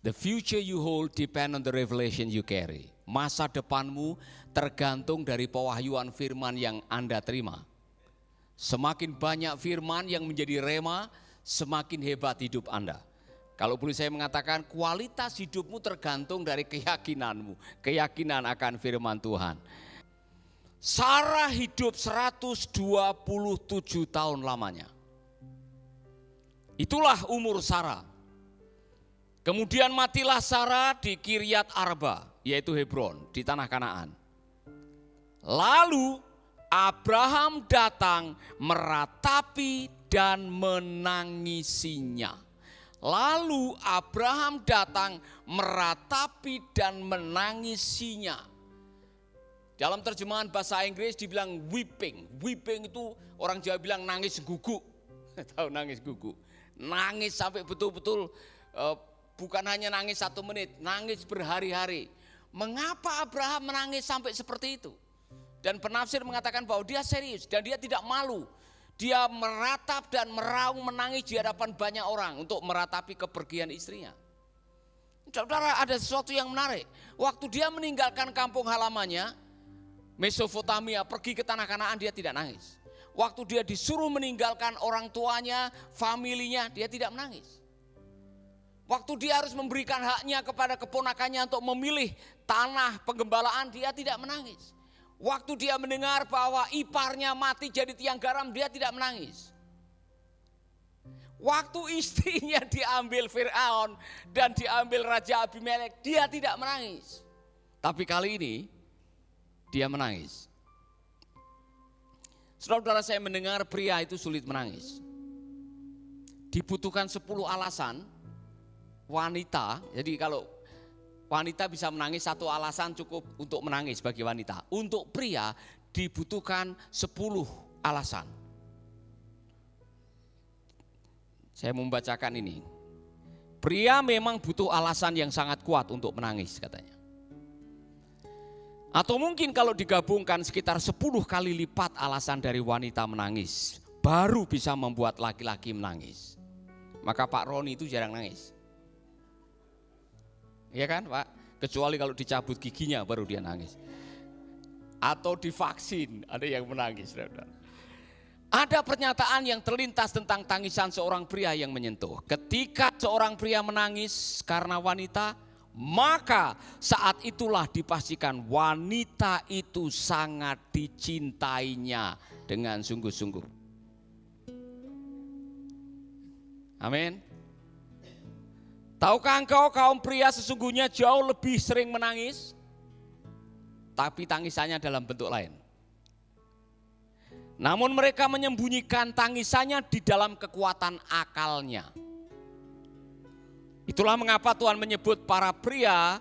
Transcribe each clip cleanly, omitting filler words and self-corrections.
The future you hold depend on the revelation you carry. Masa depanmu tergantung dari pewahyuan firman yang Anda terima. Semakin banyak firman yang menjadi rema, semakin hebat hidup Anda. Kalau boleh saya mengatakan, kualitas hidupmu tergantung dari keyakinanmu, keyakinan akan firman Tuhan. Sarah hidup 127 tahun lamanya. Itulah umur Sarah. Kemudian matilah Sarah di Kiryat Arba, yaitu Hebron, di tanah Kanaan. Lalu Abraham datang meratapi dan menangisinya. Lalu Abraham datang meratapi dan menangisinya. Dalam terjemahan bahasa Inggris dibilang weeping. Weeping itu orang Jawa bilang nangis gugu. Tahu nangis gugu. Nangis sampai betul-betul bukan hanya nangis 1 menit, nangis berhari-hari. Mengapa Abraham menangis sampai seperti itu? Dan penafsir mengatakan bahwa dia serius dan dia tidak malu. Dia meratap dan meraung menangis di hadapan banyak orang untuk meratapi kepergian istrinya. Saudara, ada sesuatu yang menarik. Waktu dia meninggalkan kampung halamannya, Mesopotamia, pergi ke tanah Kanaan, dia tidak nangis. Waktu dia disuruh meninggalkan orang tuanya, familinya, dia tidak menangis. Waktu dia harus memberikan haknya kepada keponakannya untuk memilih tanah penggembalaan, dia tidak menangis. Waktu dia mendengar bahwa iparnya mati jadi tiang garam, dia tidak menangis. Waktu istrinya diambil Firaun dan diambil Raja Abimelek, dia tidak menangis. Tapi kali ini dia menangis. Saudara-saudara, saya mendengar pria itu sulit menangis. Dibutuhkan 10 alasan. Wanita, jadi kalau wanita bisa menangis 1 alasan cukup untuk menangis bagi wanita. Untuk pria dibutuhkan 10 alasan. Saya membacakan ini. Pria memang butuh alasan yang sangat kuat untuk menangis katanya. Atau mungkin kalau digabungkan sekitar 10 kali lipat alasan dari wanita menangis, baru bisa membuat laki-laki menangis. Maka Pak Roni itu jarang nangis. Iya kan Pak? Kecuali kalau dicabut giginya baru dia nangis. Atau divaksin, ada yang menangis. Ada pernyataan yang terlintas tentang tangisan seorang pria yang menyentuh. Ketika seorang pria menangis karena wanita, maka saat itulah dipastikan wanita itu sangat dicintainya dengan sungguh-sungguh. Amin. Tahukah engkau kaum pria sesungguhnya jauh lebih sering menangis, tapi tangisannya dalam bentuk lain. Namun mereka menyembunyikan tangisannya di dalam kekuatan akalnya. Itulah mengapa Tuhan menyebut para pria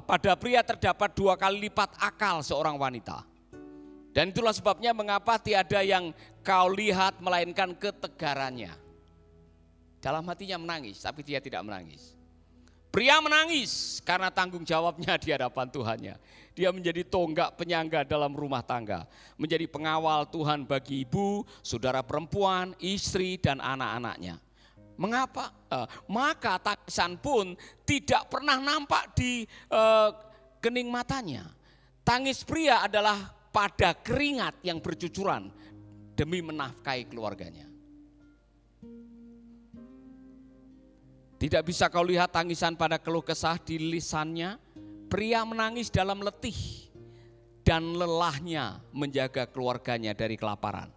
pada pria terdapat 2 kali lipat akal seorang wanita. Dan itulah sebabnya mengapa tiada yang kau lihat melainkan ketegarannya. Dalam hatinya menangis, tapi dia tidak menangis. Pria menangis karena tanggung jawabnya di hadapan Tuhannya. Dia menjadi tonggak penyangga dalam rumah tangga. Menjadi pengawal Tuhan bagi ibu, saudara perempuan, istri, dan anak-anaknya. Mengapa? Maka tangisan pun tidak pernah nampak di kening matanya. Tangis pria adalah pada keringat yang bercucuran demi menafkahi keluarganya. Tidak bisa kau lihat tangisan pada keluh kesah di lisannya. Pria menangis dalam letih dan lelahnya menjaga keluarganya dari kelaparan.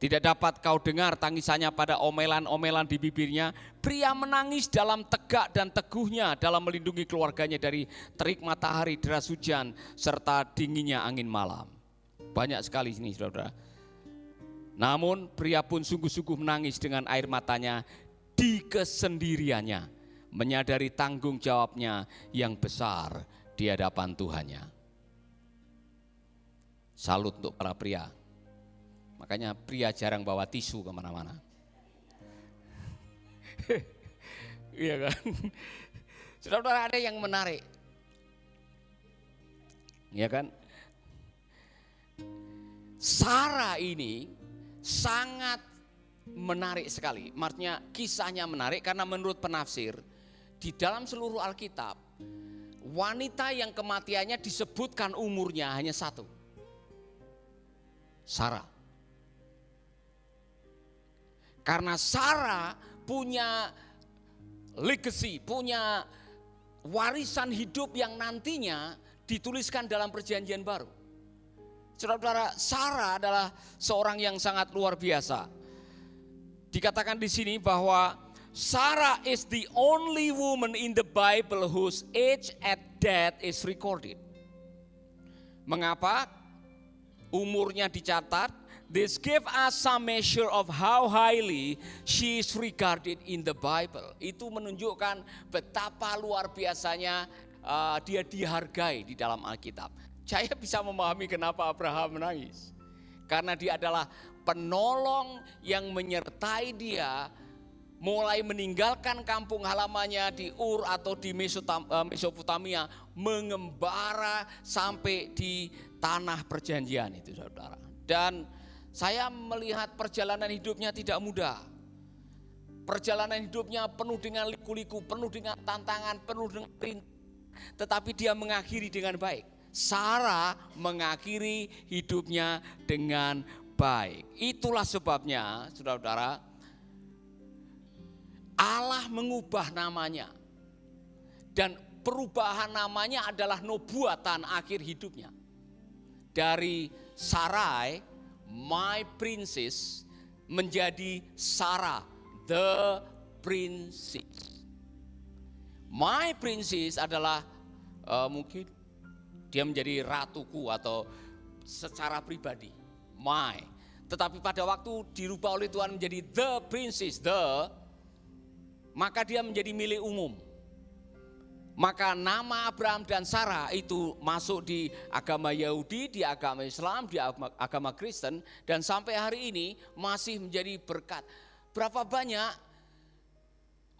Tidak dapat kau dengar tangisannya pada omelan-omelan di bibirnya. Pria menangis dalam tegak dan teguhnya dalam melindungi keluarganya dari terik matahari, deras hujan, serta dinginnya angin malam. Banyak sekali ini saudara. Namun pria pun sungguh-sungguh menangis dengan air matanya di kesendiriannya, menyadari tanggung jawabnya yang besar di hadapan Tuhannya. Salut untuk para pria. Makanya pria jarang bawa tisu kemana-mana. Iya kan? Saudara, ada yang menarik. Iya kan? Sarah ini sangat menarik sekali. Maksudnya kisahnya menarik karena menurut penafsir di dalam seluruh Alkitab wanita yang kematiannya disebutkan umurnya hanya satu, Sarah. Karena Sarah punya legacy, punya warisan hidup yang nantinya dituliskan dalam perjanjian baru. Saudara-saudara, Sarah adalah seorang yang sangat luar biasa. Dikatakan di sini bahwa Sarah is the only woman in the Bible whose age at death is recorded. Mengapa umurnya dicatat? This give us some measure of how highly she is regarded in the Bible. Itu menunjukkan betapa luar biasanya dia dihargai di dalam Alkitab. Saya bisa memahami kenapa Abraham menangis. Karena dia adalah penolong yang menyertai dia mulai meninggalkan kampung halamannya di Ur atau di Mesopotamia, mengembara sampai di tanah perjanjian itu, saudara. Dan saya melihat perjalanan hidupnya tidak mudah. Perjalanan hidupnya penuh dengan liku-liku, penuh dengan tantangan, penuh dengan perintah. Tetapi dia mengakhiri dengan baik. Sarah mengakhiri hidupnya dengan baik. Itulah sebabnya, saudara-saudara, Allah mengubah namanya. Dan perubahan namanya adalah nubuatan akhir hidupnya. Dari Sarai, my princess, menjadi Sarah, the princess. My princess adalah mungkin dia menjadi ratuku atau secara pribadi, my. Tetapi pada waktu dirubah oleh Tuhan menjadi the princess, maka dia menjadi milik umum. Maka nama Abraham dan Sarah itu masuk di agama Yahudi, di agama Islam, di agama Kristen, dan sampai hari ini masih menjadi berkat. Berapa banyak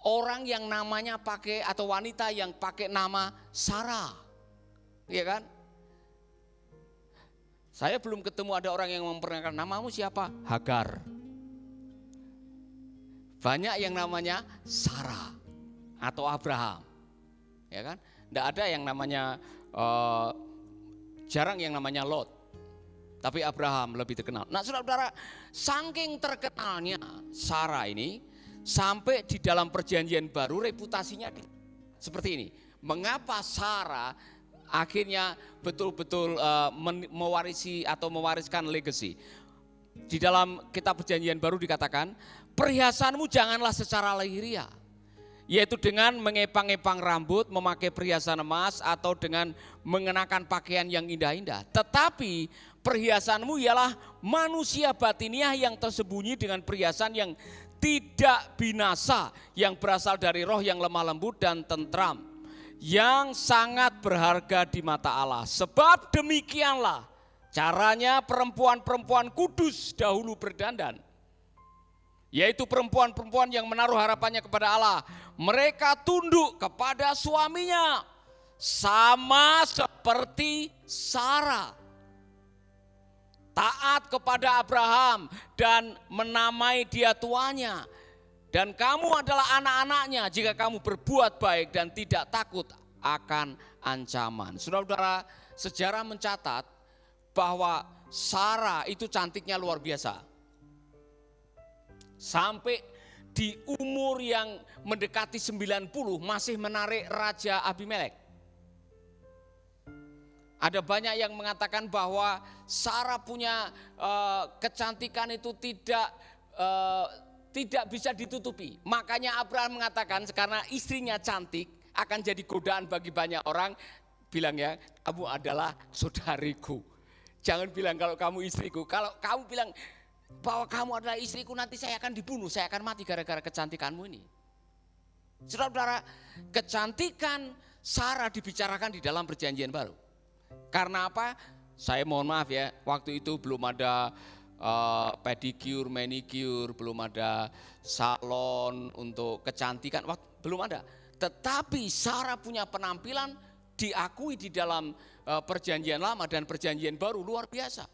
orang yang namanya pakai atau wanita yang pakai nama Sarah, ya kan? Saya belum ketemu ada orang yang memperkenalkan namamu siapa? Hagar. Banyak yang namanya Sarah atau Abraham. Ya kan? Tidak ada yang namanya jarang yang namanya Lot. Tapi Abraham lebih terkenal. Nah, saudara-saudara, saking terkenalnya Sarah ini sampai di dalam perjanjian baru reputasinya seperti ini. Mengapa Sarah akhirnya betul-betul mewarisi atau mewariskan legacy? Di dalam kitab perjanjian baru dikatakan, perhiasanmu janganlah secara lahiriah, yaitu dengan mengepang-epang rambut, memakai perhiasan emas, atau dengan mengenakan pakaian yang indah-indah. Tetapi perhiasanmu ialah manusia batiniah yang tersembunyi dengan perhiasan yang tidak binasa, yang berasal dari roh yang lemah lembut dan tentram, yang sangat berharga di mata Allah. Sebab demikianlah caranya perempuan-perempuan kudus dahulu berdandan, yaitu perempuan-perempuan yang menaruh harapannya kepada Allah. Mereka tunduk kepada suaminya sama seperti Sarah, taat kepada Abraham dan menamai dia tuanya. Dan kamu adalah anak-anaknya jika kamu berbuat baik dan tidak takut akan ancaman. Saudara-saudara, sejarah mencatat bahwa Sarah itu cantiknya luar biasa. Sampai di umur yang mendekati 90 masih menarik Raja Abimelek. Ada banyak yang mengatakan bahwa Sarah punya kecantikan itu tidak bisa ditutupi. Makanya Abraham mengatakan karena istrinya cantik akan jadi godaan bagi banyak orang. Bilang ya, kamu adalah saudariku. Jangan bilang kalau kamu istriku. Kalau kamu bilang bahwa kamu adalah istriku, nanti saya akan dibunuh, saya akan mati gara-gara kecantikanmu ini. Saudara-saudara, kecantikan Sarah dibicarakan di dalam perjanjian baru. Karena apa? Saya mohon maaf ya, waktu itu belum ada pedicure, manicure, belum ada salon untuk kecantikan, belum ada. Tetapi Sarah punya penampilan diakui di dalam perjanjian lama dan perjanjian baru luar biasa.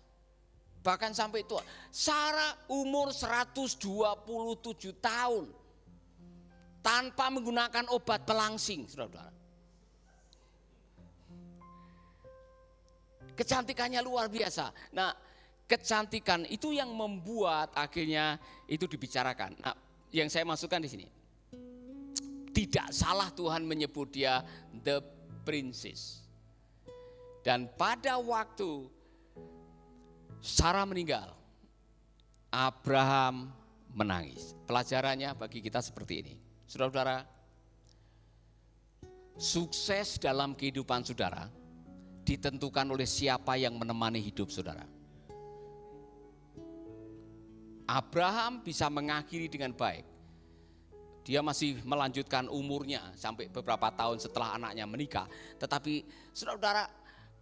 bahkan sampai tua. Sarah umur 127 tahun tanpa menggunakan obat pelangsing, saudara-saudara. Kecantikannya luar biasa. Nah, kecantikan itu yang membuat akhirnya itu dibicarakan. Nah, yang saya masukkan di sini, tidak salah Tuhan menyebut dia the princess. Dan pada waktu Sarah meninggal, Abraham menangis. Pelajarannya bagi kita seperti ini. Saudara-saudara, sukses dalam kehidupan saudara ditentukan oleh siapa yang menemani hidup saudara. Abraham bisa mengakhiri dengan baik. Dia masih melanjutkan umurnya sampai beberapa tahun setelah anaknya menikah. Tetapi saudara-saudara,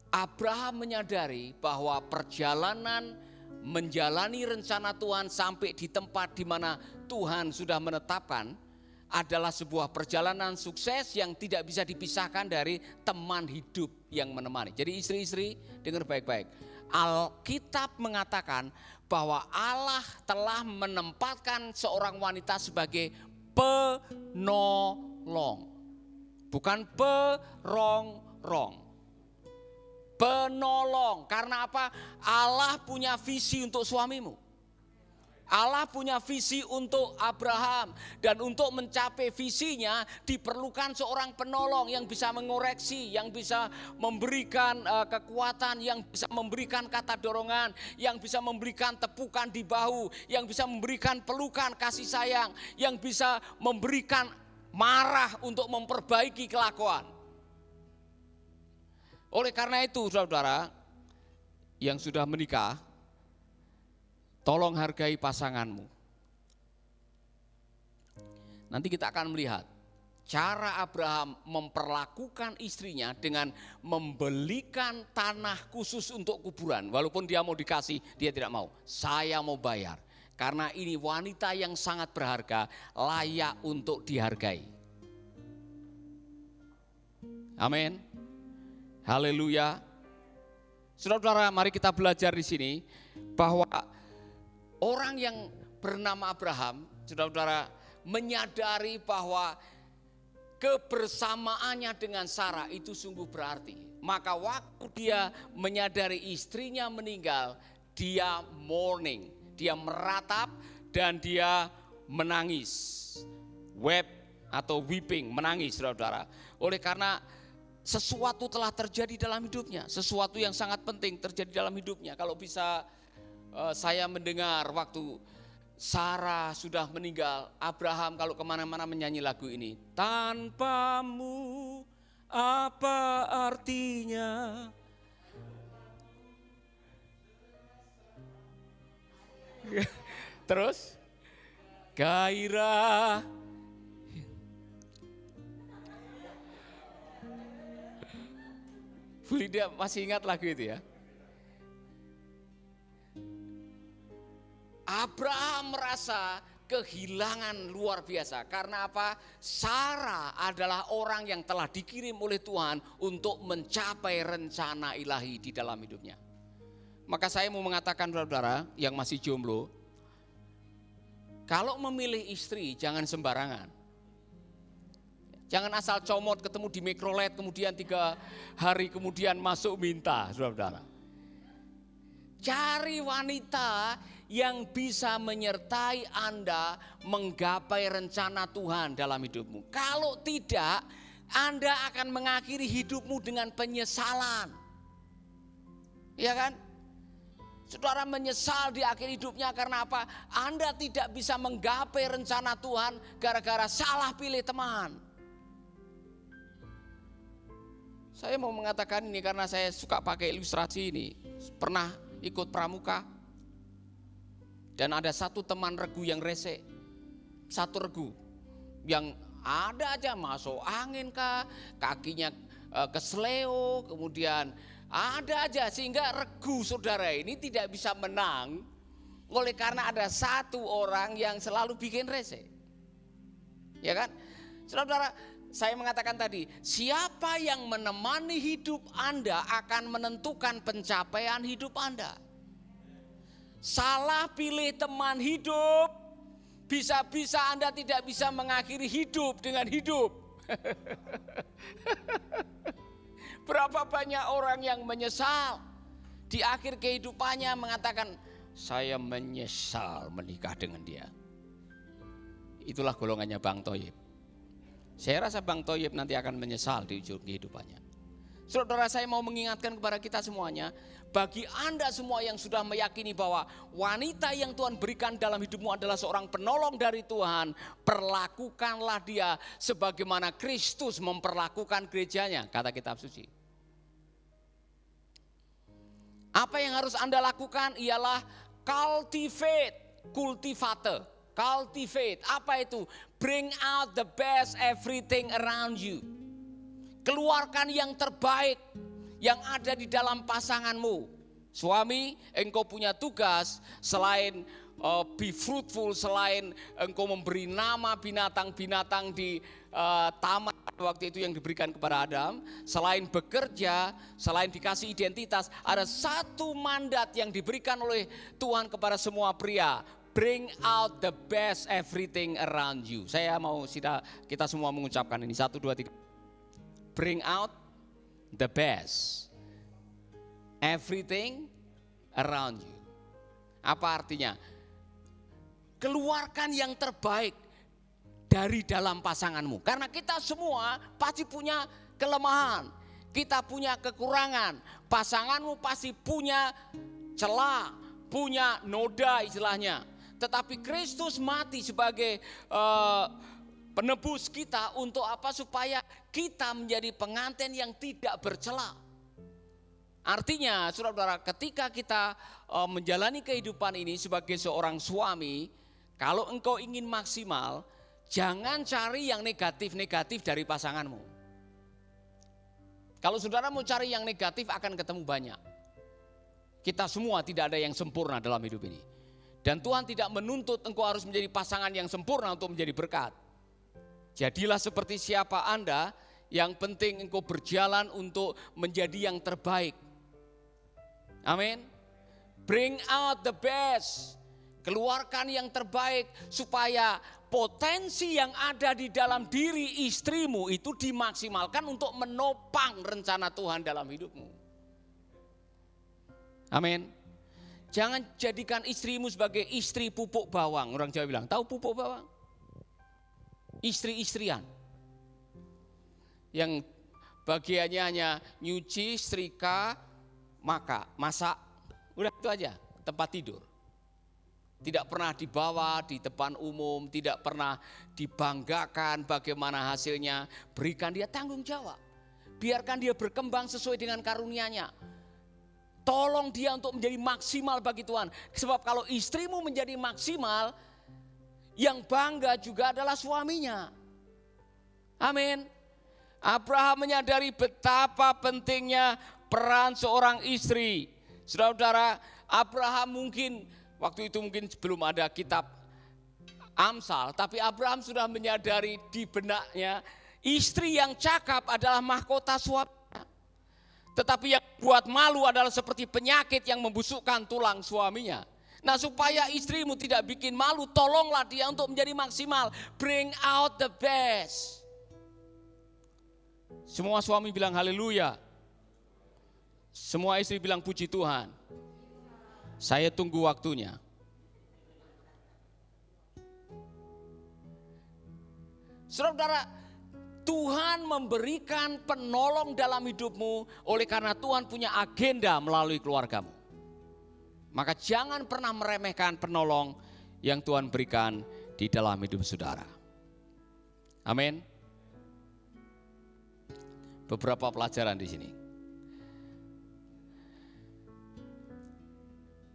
Abraham menyadari bahwa perjalanan menjalani rencana Tuhan sampai di tempat di mana Tuhan sudah menetapkan adalah sebuah perjalanan sukses yang tidak bisa dipisahkan dari teman hidup yang menemani. Jadi istri-istri dengar baik-baik. Alkitab mengatakan bahwa Allah telah menempatkan seorang wanita sebagai penolong, bukan perongrong. Penolong, karena apa? Allah punya visi untuk suamimu. Allah punya visi untuk Abraham, dan untuk mencapai visinya diperlukan seorang penolong yang bisa mengoreksi, yang bisa memberikan kekuatan, yang bisa memberikan kata dorongan, yang bisa memberikan tepukan di bahu, yang bisa memberikan pelukan kasih sayang, yang bisa memberikan marah untuk memperbaiki kelakuan. Oleh karena itu saudara yang sudah menikah, tolong hargai pasanganmu. Nanti kita akan melihat cara Abraham memperlakukan istrinya dengan membelikan tanah khusus untuk kuburan. Walaupun dia mau dikasih, dia tidak mau. Saya mau bayar. Karena ini wanita yang sangat berharga, layak untuk dihargai. Amin. Haleluya. Saudara-saudara, mari kita belajar di sini bahwa orang yang bernama Abraham, saudara-saudara, menyadari bahwa kebersamaannya dengan Sarah itu sungguh berarti. Maka waktu dia menyadari istrinya meninggal, dia mourning, dia meratap dan dia menangis. Wept atau weeping, menangis saudara-saudara. Oleh karena sesuatu telah terjadi dalam hidupnya, sesuatu yang sangat penting terjadi dalam hidupnya. Kalau bisa saya mendengar waktu Sarah sudah meninggal, Abraham kalau kemana-mana menyanyi lagu ini. Tanpamu apa artinya? Terus gairah. Bu Lydia masih ingat lagu itu ya? Abraham merasa kehilangan luar biasa. Karena apa? Sarah adalah orang yang telah dikirim oleh Tuhan untuk mencapai rencana ilahi di dalam hidupnya. Maka saya mau mengatakan saudara yang masih jomblo, kalau memilih istri jangan sembarangan. Jangan asal comot ketemu di mikrolet kemudian 3 hari kemudian masuk minta, saudara-saudara. Cari wanita yang bisa menyertai Anda menggapai rencana Tuhan dalam hidupmu. Kalau tidak, Anda akan mengakhiri hidupmu dengan penyesalan. Iya kan? Saudara menyesal di akhir hidupnya karena apa? Anda tidak bisa menggapai rencana Tuhan gara-gara salah pilih teman. Saya mau mengatakan ini karena saya suka pakai ilustrasi ini. Pernah ikut pramuka dan ada satu teman regu yang rese. Satu regu yang ada aja masuk angin kah, kakinya kesleo, kemudian ada aja sehingga regu saudara ini tidak bisa menang oleh karena ada satu orang yang selalu bikin rese. Ya kan? Saudara, saya mengatakan tadi, siapa yang menemani hidup Anda akan menentukan pencapaian hidup Anda. salah pilih teman hidup, bisa-bisa Anda tidak bisa mengakhiri hidup dengan hidup. Berapa banyak orang yang menyesal di akhir kehidupannya mengatakan, saya menyesal menikah dengan dia. Itulah golongannya Bang Thoyib. Saya rasa Bang Thoyib nanti akan menyesal di ujung kehidupannya. Saudara, saya mau mengingatkan kepada kita semuanya, bagi Anda semua yang sudah meyakini bahwa wanita yang Tuhan berikan dalam hidupmu adalah seorang penolong dari Tuhan, perlakukanlah dia sebagaimana Kristus memperlakukan gerejanya, kata kitab suci. Apa yang harus Anda lakukan ialah cultivate. Apa itu? Bring out the best everything around you. Keluarkan yang terbaik yang ada di dalam pasanganmu. Suami, engkau punya tugas selain be fruitful, selain engkau memberi nama binatang-binatang di taman waktu itu yang diberikan kepada Adam, selain bekerja, selain dikasih identitas, ada satu mandat yang diberikan oleh Tuhan kepada semua pria. Bring out the best everything around you. Saya mau kita semua mengucapkan ini, 1, 2, 3. Bring out the best everything around you. Apa artinya? Keluarkan yang terbaik dari dalam pasanganmu. Karena kita semua pasti punya kelemahan, kita punya kekurangan. Pasanganmu pasti punya celah, punya noda istilahnya. Tetapi Kristus mati sebagai penebus kita untuk apa? Supaya kita menjadi pengantin yang tidak bercela. Artinya saudara-saudara, ketika kita menjalani kehidupan ini sebagai seorang suami, kalau engkau ingin maksimal, jangan cari yang negatif-negatif dari pasanganmu. Kalau saudara mau cari yang negatif akan ketemu banyak. Kita semua tidak ada yang sempurna dalam hidup ini. Dan Tuhan tidak menuntut engkau harus menjadi pasangan yang sempurna untuk menjadi berkat. Jadilah seperti siapa Anda, yang penting engkau berjalan untuk menjadi yang terbaik. Amin. Bring out the best. Keluarkan yang terbaik supaya potensi yang ada di dalam diri istrimu itu dimaksimalkan untuk menopang rencana Tuhan dalam hidupmu. Amin. Jangan jadikan istrimu sebagai istri pupuk bawang. Orang Jawa bilang, tahu pupuk bawang? Istri-istrian yang bagiannya hanya nyuci, setrika, masak, udah itu aja, tempat tidur. Tidak pernah dibawa di depan umum, tidak pernah dibanggakan bagaimana hasilnya. Berikan dia tanggung jawab, biarkan dia berkembang sesuai dengan karunia-Nya. Tolong dia untuk menjadi maksimal bagi Tuhan. Sebab kalau istrimu menjadi maksimal, yang bangga juga adalah suaminya. Amin. Abraham menyadari betapa pentingnya peran seorang istri. Saudara-saudara, Abraham waktu itu mungkin belum ada kitab Amsal, tapi Abraham sudah menyadari di benaknya istri yang cakap adalah mahkota suaminya. Tetapi yang buat malu adalah seperti penyakit yang membusukkan tulang suaminya. Nah, supaya istrimu tidak bikin malu, tolonglah dia untuk menjadi maksimal. Bring out the best. Semua suami bilang haleluya. Semua istri bilang puji Tuhan. Saya tunggu waktunya. Saudara, Tuhan memberikan penolong dalam hidupmu oleh karena Tuhan punya agenda melalui keluargamu. Maka jangan pernah meremehkan penolong yang Tuhan berikan di dalam hidup saudara. Amin. Beberapa pelajaran di sini.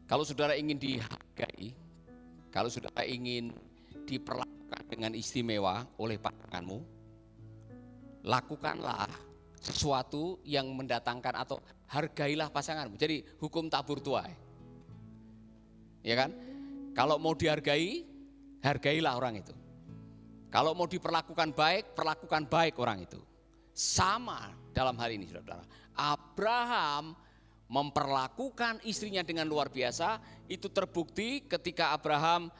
Kalau saudara ingin dihargai, kalau saudara ingin diperlakukan dengan istimewa oleh pasanganmu, lakukanlah sesuatu yang mendatangkan atau hargailah pasanganmu. Jadi hukum tabur tuai. Ya kan? Kalau mau dihargai, hargailah orang itu. Kalau mau diperlakukan baik, perlakukan baik orang itu. Sama dalam hal ini saudara. Abraham memperlakukan istrinya dengan luar biasa. Itu terbukti ketika Abraham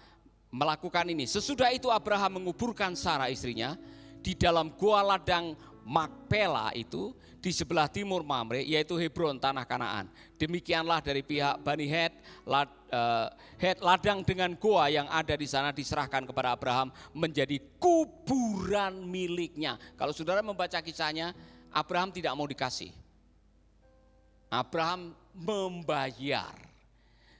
melakukan ini. Sesudah itu Abraham menguburkan Sarah istrinya di dalam gua ladang Makpela itu di sebelah timur Mamre, yaitu Hebron, tanah Kanaan. Demikianlah dari pihak Bani Het, ladang dengan gua yang ada di sana diserahkan kepada Abraham menjadi kuburan miliknya. Kalau saudara membaca kisahnya, Abraham tidak mau dikasih. Abraham membayar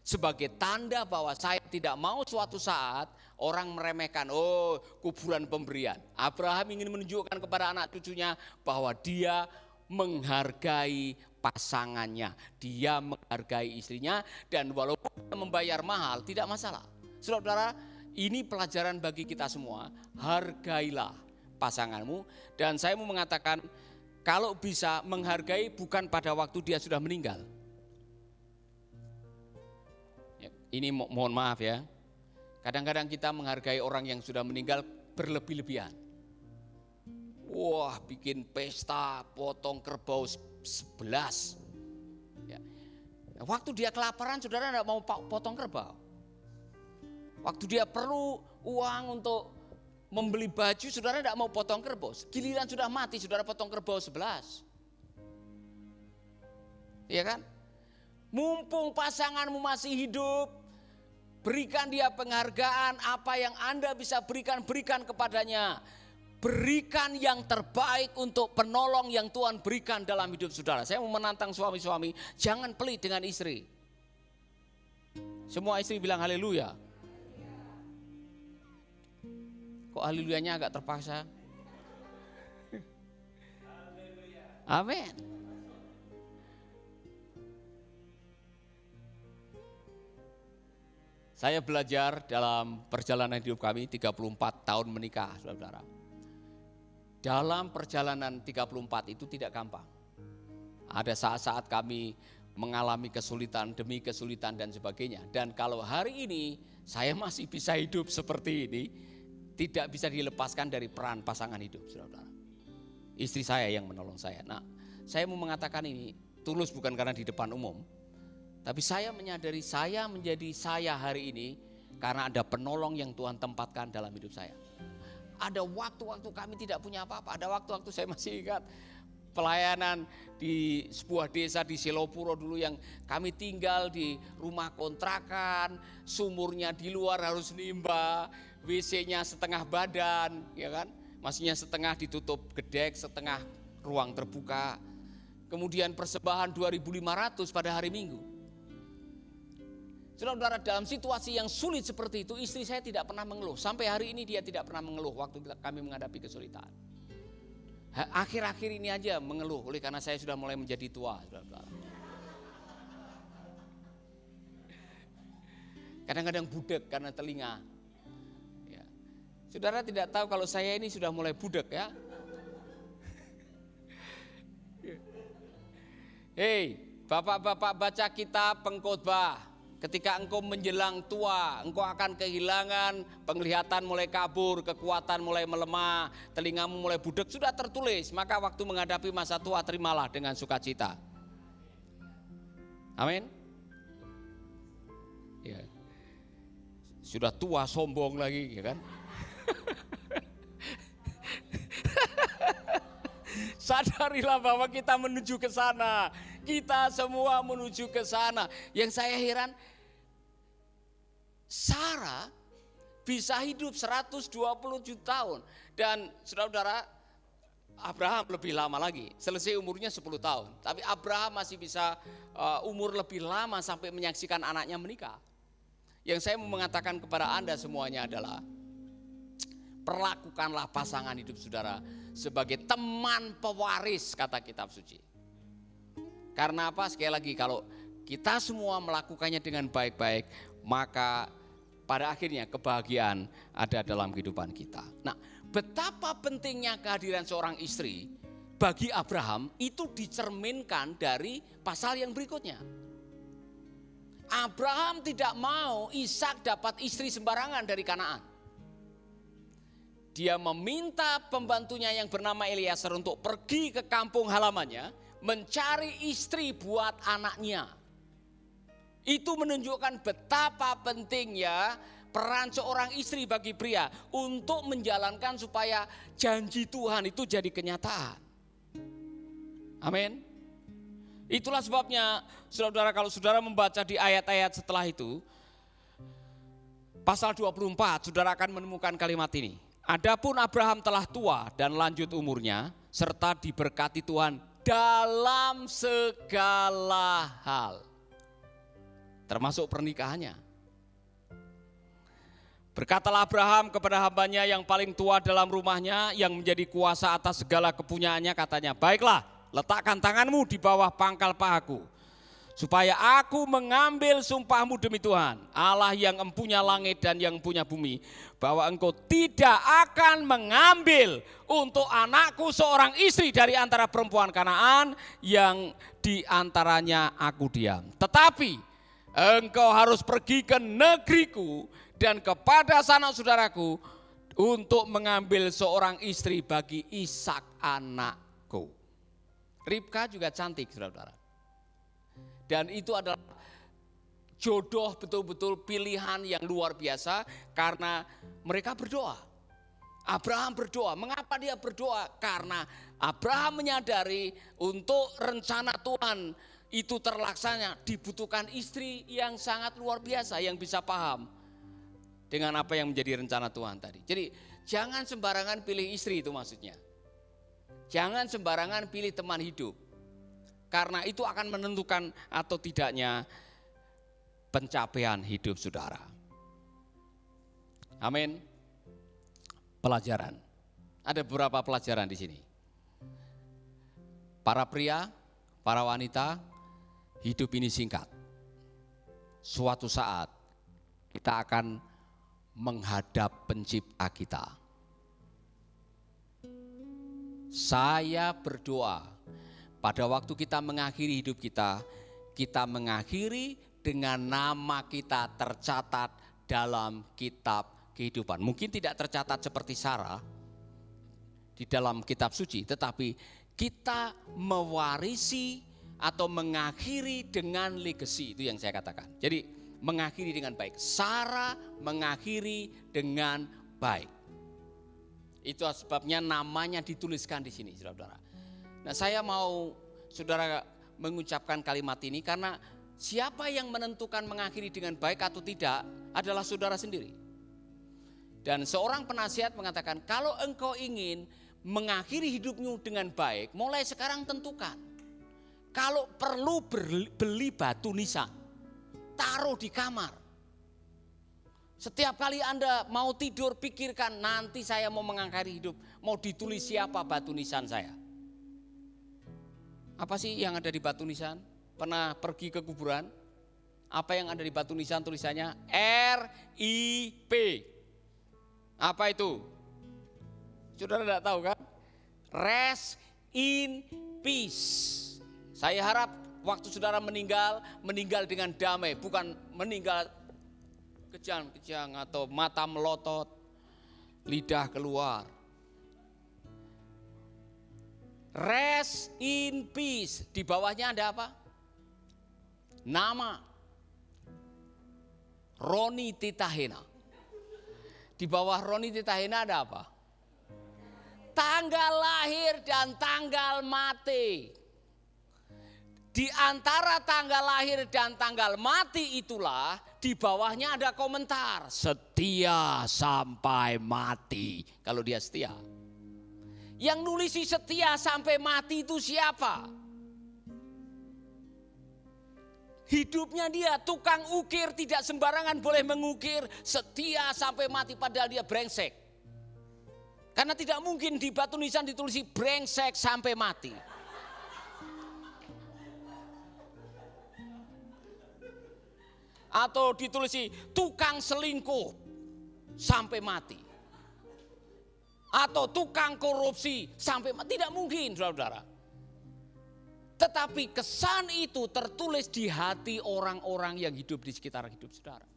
sebagai tanda bahwa saya tidak mau suatu saat orang meremehkan, oh kuburan pemberian. Abraham ingin menunjukkan kepada anak cucunya bahwa dia menghargai pasangannya, dia menghargai istrinya, dan walaupun membayar mahal tidak masalah. Saudara, ini pelajaran bagi kita semua, hargailah pasanganmu. Dan saya mau mengatakan, kalau bisa menghargai bukan pada waktu dia sudah meninggal. Ini mohon maaf ya, kadang-kadang kita menghargai orang yang sudah meninggal berlebih-lebihan. Wah, bikin pesta, potong kerbau 11. Ya. Waktu dia kelaparan, saudara tidak mau potong kerbau. Waktu dia perlu uang untuk membeli baju, saudara tidak mau potong kerbau. Giliran sudah mati, saudara potong kerbau 11. Iya kan? Mumpung pasanganmu masih hidup, berikan dia penghargaan. Apa yang Anda bisa berikan kepadanya. Berikan yang terbaik untuk penolong yang Tuhan berikan dalam hidup saudara. Saya mau menantang suami-suami, jangan pelit dengan istri. Semua istri bilang haleluya. Kok haleluyanya agak terpaksa? Amin. Saya belajar dalam perjalanan hidup kami 34 tahun menikah, saudara. Dalam perjalanan 34 itu tidak gampang. Ada saat-saat kami mengalami kesulitan demi kesulitan dan sebagainya. Dan kalau hari ini saya masih bisa hidup seperti ini, tidak bisa dilepaskan dari peran pasangan hidup, saudara. Istri saya yang menolong saya. Nah, saya mau mengatakan ini tulus bukan karena di depan umum. Tapi saya menyadari saya menjadi saya hari ini karena ada penolong yang Tuhan tempatkan dalam hidup saya. Ada waktu-waktu kami tidak punya apa-apa. Ada waktu-waktu saya masih ingat pelayanan di sebuah desa di Selopuro dulu yang kami tinggal di rumah kontrakan, sumurnya di luar harus nimba, WC-nya setengah badan, ya kan? Maksudnya setengah ditutup gedek, setengah ruang terbuka. Kemudian persembahan 2.500 pada hari Minggu. Saudara, dalam situasi yang sulit seperti itu, istri saya tidak pernah mengeluh. Sampai hari ini dia tidak pernah mengeluh waktu kami menghadapi kesulitan. Akhir-akhir ini aja mengeluh, oleh karena saya sudah mulai menjadi tua. Saudara. Kadang-kadang budek karena telinga. Ya. Saudara tidak tahu kalau saya ini sudah mulai budek ya. Hei, bapak-bapak baca kitab Pengkhotbah. Ketika engkau menjelang tua, engkau akan kehilangan, penglihatan mulai kabur, kekuatan mulai melemah, telingamu mulai budek, sudah tertulis. Maka waktu menghadapi masa tua, terimalah dengan sukacita. Amin. Ya. Sudah tua sombong lagi, ya kan? Sadarilah bahwa kita menuju ke sana. Kita semua menuju ke sana. Yang saya heran, Sarah bisa hidup 127 tahun. Dan saudara-saudara, Abraham lebih lama lagi, selesai umurnya 10 tahun. Tapi Abraham masih bisa umur lebih lama sampai menyaksikan anaknya menikah. Yang saya mau mengatakan kepada Anda semuanya adalah, perlakukanlah pasangan hidup saudara sebagai teman pewaris, kata kitab suci. Karena apa? Sekali lagi, kalau kita semua melakukannya dengan baik-baik, maka pada akhirnya kebahagiaan ada dalam kehidupan kita. Nah, betapa pentingnya kehadiran seorang istri bagi Abraham itu dicerminkan dari pasal yang berikutnya. Abraham tidak mau Ishak dapat istri sembarangan dari Kanaan. Dia meminta pembantunya yang bernama Eliezer untuk pergi ke kampung halamannya, mencari istri buat anaknya. Itu menunjukkan betapa pentingnya peran seorang istri bagi pria untuk menjalankan supaya janji Tuhan itu jadi kenyataan. Amin. Itulah sebabnya saudara, kalau saudara membaca di ayat-ayat setelah itu, pasal 24, saudara akan menemukan kalimat ini. Adapun Abraham telah tua dan lanjut umurnya, serta diberkati Tuhan dalam segala hal, termasuk pernikahannya. Berkatalah Abraham kepada hambanya yang paling tua dalam rumahnya, yang menjadi kuasa atas segala kepunyaannya, katanya, baiklah, letakkan tanganmu di bawah pangkal pahaku, supaya aku mengambil sumpahmu demi Tuhan, Allah yang empunya langit dan yang punya bumi, bahwa engkau tidak akan mengambil untuk anakku seorang istri dari antara perempuan Kanaan yang di antaranya aku diam. Tetapi engkau harus pergi ke negeriku dan kepada sanak saudaraku untuk mengambil seorang istri bagi Ishak anakku. Ribka juga cantik, saudara. Dan itu adalah jodoh betul-betul pilihan yang luar biasa karena mereka berdoa. Abraham berdoa. Mengapa dia berdoa? Karena Abraham menyadari untuk rencana Tuhan itu terlaksana dibutuhkan istri yang sangat luar biasa yang bisa paham dengan apa yang menjadi rencana Tuhan tadi. Jadi jangan sembarangan pilih istri, itu maksudnya. Jangan sembarangan pilih teman hidup. Karena itu akan menentukan atau tidaknya pencapaian hidup saudara. Amin. Pelajaran. Ada beberapa pelajaran di sini. Para pria, para wanita, hidup ini singkat. Suatu saat kita akan menghadap pencipta kita. Saya berdoa pada waktu kita mengakhiri hidup kita, kita mengakhiri dengan nama kita tercatat dalam kitab kehidupan. Mungkin tidak tercatat seperti Sarah di dalam kitab suci, tetapi kita mewarisi atau mengakhiri dengan legacy, itu yang saya katakan. Jadi mengakhiri dengan baik. Sarah mengakhiri dengan baik. Itu sebabnya namanya dituliskan di sini, saudara. Nah, saya mau saudara mengucapkan kalimat ini karena siapa yang menentukan mengakhiri dengan baik atau tidak adalah saudara sendiri. Dan seorang penasihat mengatakan, kalau engkau ingin mengakhiri hidupmu dengan baik, mulai sekarang tentukan. Kalau perlu beli batu nisan, taruh di kamar. Setiap kali Anda mau tidur, pikirkan, nanti saya mau mengakhiri hidup, mau ditulis siapa batu nisan saya. Apa sih yang ada di batu nisan? Pernah pergi ke kuburan? Apa yang ada di batu nisan tulisannya? RIP. Apa itu? Saudara tidak tahu kan? Rest in peace. Saya harap waktu saudara meninggal dengan damai, bukan meninggal kejang-kejang atau mata melotot, lidah keluar. Rest in peace. Di bawahnya ada apa? Nama Roni Titahena. Di bawah Roni Titahena ada apa? Tanggal lahir dan tanggal mati. Di antara tanggal lahir dan tanggal mati itulah di bawahnya ada komentar, setia sampai mati. Kalau dia setia. Yang nulisi setia sampai mati itu siapa? Hidupnya dia tukang ukir, tidak sembarangan boleh mengukir, setia sampai mati padahal dia brengsek. Karena tidak mungkin di batu nisan ditulisi brengsek sampai mati. Atau ditulisi tukang selingkuh sampai mati. Atau tukang korupsi sampai mati. Tidak mungkin, saudara. Tetapi kesan itu tertulis di hati orang-orang yang hidup di sekitar hidup saudara.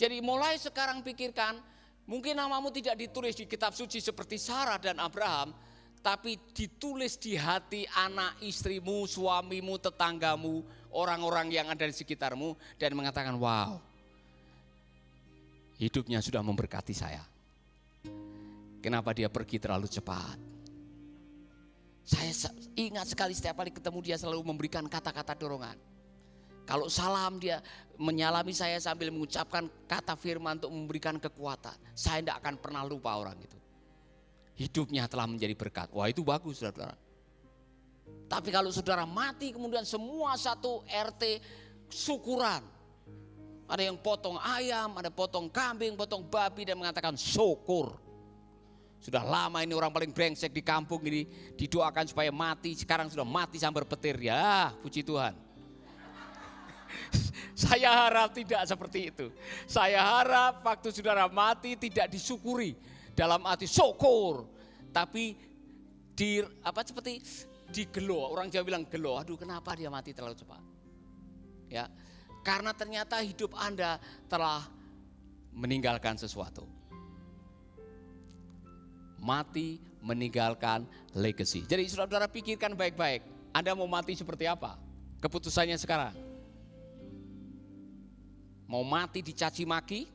Jadi mulai sekarang pikirkan, mungkin namamu tidak ditulis di kitab suci seperti Sarah dan Abraham, tapi ditulis di hati anak istrimu, suamimu, tetanggamu, orang-orang yang ada di sekitarmu, dan mengatakan, wow, hidupnya sudah memberkati saya. Kenapa dia pergi terlalu cepat? Saya ingat sekali setiap kali ketemu dia selalu memberikan kata-kata dorongan. Kalau salam dia menyalami saya sambil mengucapkan kata firman untuk memberikan kekuatan. Saya tidak akan pernah lupa orang itu. Hidupnya telah menjadi berkat. Wah, itu bagus, saudara. Tapi kalau saudara mati kemudian semua satu RT syukuran. Ada yang potong ayam, ada potong kambing, potong babi dan mengatakan syukur. Sudah lama ini orang paling brengsek di kampung ini didoakan supaya mati, sekarang sudah mati sambar petir. Ya, puji Tuhan. Saya harap tidak seperti itu. Saya harap waktu saudara mati tidak disyukuri dalam arti syukur, tapi seperti digelo. Orang Jawa bilang gelo. Aduh, kenapa dia mati terlalu cepat? Ya, karena ternyata hidup Anda telah meninggalkan sesuatu. Mati meninggalkan legacy. Jadi saudara pikirkan baik-baik. Anda mau mati seperti apa? Keputusannya sekarang. Mau mati dicaci maki?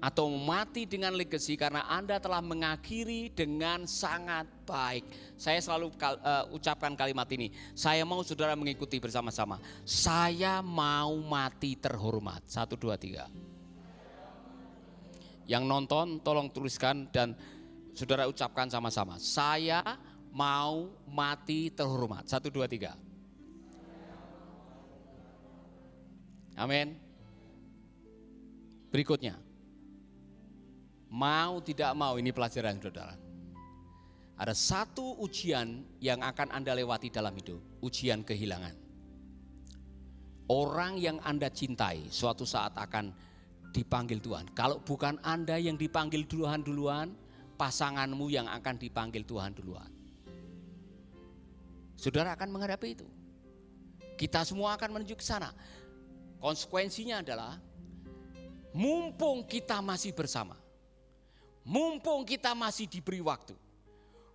Atau mati dengan legacy karena Anda telah mengakhiri dengan sangat baik. Saya selalu ucapkan kalimat ini. Saya mau saudara mengikuti bersama-sama. Saya mau mati terhormat. 1, 2, 3. Yang nonton tolong tuliskan dan saudara ucapkan sama-sama. Saya mau mati terhormat. 1, 2, 3. Amin. Berikutnya. Mau tidak mau, ini pelajaran saudara. Ada satu ujian yang akan Anda lewati dalam hidup. Ujian kehilangan. Orang yang Anda cintai suatu saat akan dipanggil Tuhan. Kalau bukan Anda yang dipanggil duluan, pasanganmu yang akan dipanggil Tuhan duluan. Saudara akan menghadapi itu. Kita semua akan menuju ke sana. Konsekuensinya adalah mumpung kita masih bersama, mumpung kita masih diberi waktu,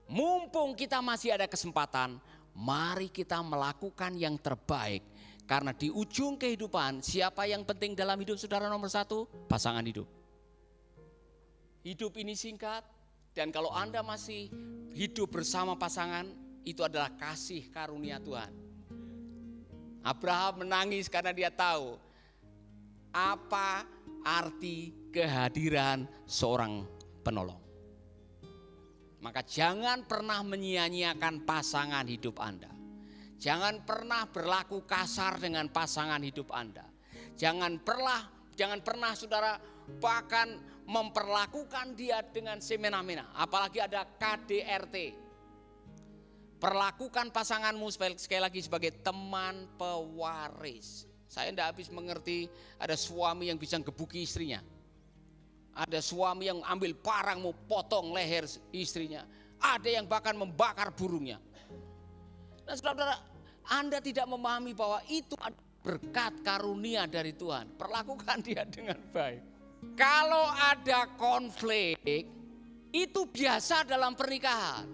mumpung kita masih ada kesempatan, mari kita melakukan yang terbaik. Karena di ujung kehidupan, siapa yang penting dalam hidup saudara nomor 1? Pasangan hidup. Hidup ini singkat, dan kalau Anda masih hidup bersama pasangan, itu adalah kasih karunia Tuhan. Abraham menangis karena dia tahu apa arti kehadiran seorang penolong. Maka jangan pernah menyia-nyiakan pasangan hidup Anda. Jangan pernah berlaku kasar dengan pasangan hidup Anda. Jangan pernah saudara bahkan memperlakukan dia dengan semena-mena. Apalagi ada KDRT. Perlakukan pasanganmu sekali lagi sebagai teman pewaris. Saya tidak habis mengerti ada suami yang bisa gebuki istrinya. Ada suami yang ambil parang mau potong leher istrinya. Ada yang bahkan membakar burungnya. Dan saudara, Anda tidak memahami bahwa itu berkat karunia dari Tuhan. Perlakukan dia dengan baik. Kalau ada konflik, itu biasa dalam pernikahan.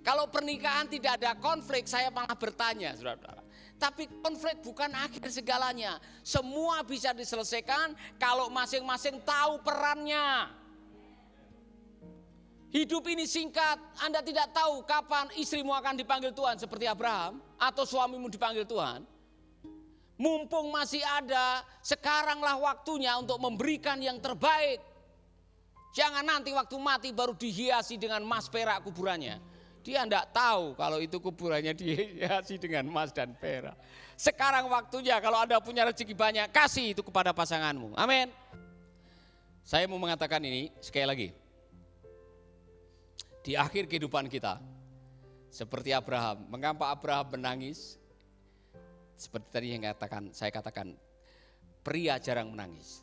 Kalau pernikahan tidak ada konflik, saya malah bertanya, saudara-saudara. Tapi konflik bukan akhir segalanya. Semua bisa diselesaikan kalau masing-masing tahu perannya. Hidup ini singkat, Anda tidak tahu kapan istrimu akan dipanggil Tuhan seperti Abraham. Atau suamimu dipanggil Tuhan. Mumpung masih ada, sekaranglah waktunya untuk memberikan yang terbaik. Jangan nanti waktu mati baru dihiasi dengan emas perak kuburannya. Dia tidak tahu kalau itu kuburannya dihiasi dengan emas dan perak. Sekarang waktunya kalau Anda punya rezeki banyak, kasih itu kepada pasanganmu. Amin. Saya mau mengatakan ini sekali lagi. Di akhir kehidupan kita, seperti Abraham. Mengapa Abraham menangis? Seperti tadi yang saya katakan, pria jarang menangis.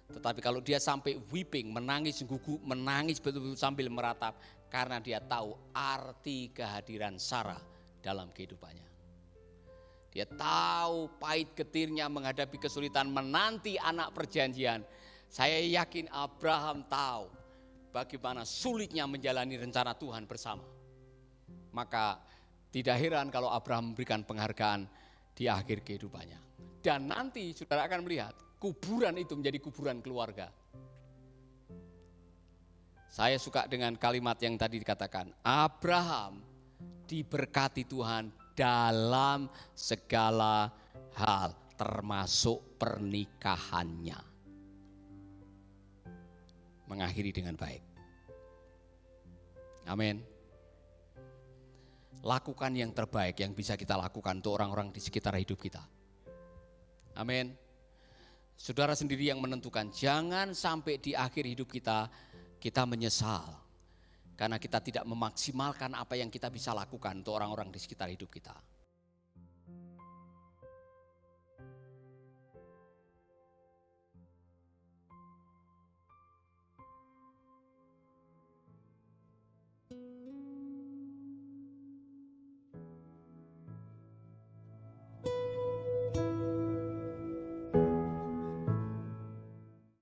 Tetapi kalau dia sampai weeping, menangis gugup, menangis betul-betul sambil meratap, karena dia tahu arti kehadiran Sarah dalam kehidupannya. Dia tahu pahit getirnya menghadapi kesulitan menanti anak perjanjian. Saya yakin Abraham tahu bagaimana sulitnya menjalani rencana Tuhan bersama. Maka tidak heran kalau Abraham memberikan penghargaan di akhir kehidupannya. Dan nanti saudara akan melihat kuburan itu menjadi kuburan keluarga. Saya suka dengan kalimat yang tadi dikatakan, Abraham diberkati Tuhan dalam segala hal, termasuk pernikahannya. Mengakhiri dengan baik. Amin. Lakukan yang terbaik yang bisa kita lakukan untuk orang-orang di sekitar hidup kita. Amin. Saudara sendiri yang menentukan, jangan sampai di akhir hidup kita menyesal karena kita tidak memaksimalkan apa yang kita bisa lakukan untuk orang-orang di sekitar hidup kita.